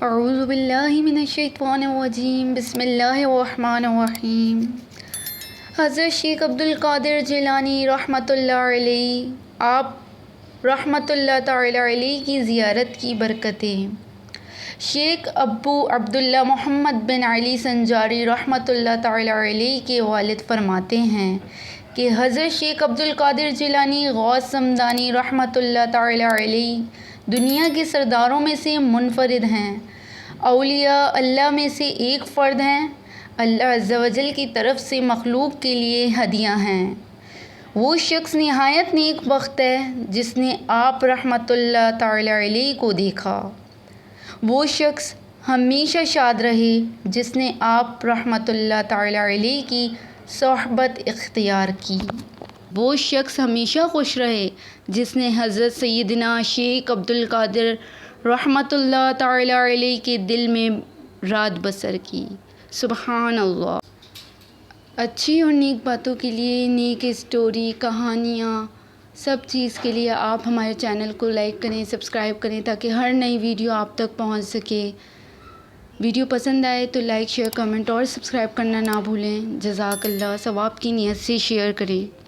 اعوذ باللہ من الشیطان الرجیم، بسم اللہ الرحمن الرحیم۔ حضرت شیخ عبدالقادر جیلانی رحمۃ اللہ علیہ، آپ رحمۃ اللہ تعالی علیہ کی زیارت کی برکتیں۔ شیخ ابو عبداللہ محمد بن علی سنجاری رحمۃ اللہ تعالی علیہ کے والد فرماتے ہیں کہ حضرت شیخ عبدالقادر جیلانی غوث سمدانی رحمۃ اللہ تعالی علیہ دنیا کے سرداروں میں سے منفرد ہیں، اولیاء اللہ میں سے ایک فرد ہیں، اللہ عز و جل کی طرف سے مخلوق کے لیے ہدیہ ہیں۔ وہ شخص نہایت نیک بخت ہے جس نے آپ رحمۃ اللہ تعالی علیہ کو دیکھا۔ وہ شخص ہمیشہ شاد رہے جس نے آپ رحمۃ اللہ تعالی علیہ کی صحبت اختیار کی۔ وہ شخص ہمیشہ خوش رہے جس نے حضرت سیدنا شیخ عبدالقادر رحمۃ اللہ تعالی علیہ کے دل میں رات بسر کی۔ سبحان اللہ۔ اچھی اور نیک باتوں کے لیے، نیک اسٹوری، کہانیاں، سب چیز کے لیے آپ ہمارے چینل کو لائک کریں، سبسکرائب کریں تاکہ ہر نئی ویڈیو آپ تک پہنچ سکے۔ ویڈیو پسند آئے تو لائک، شیئر، کمنٹ اور سبسکرائب کرنا نہ بھولیں۔ جزاک اللہ، ثواب کی نیت سے شیئر کریں۔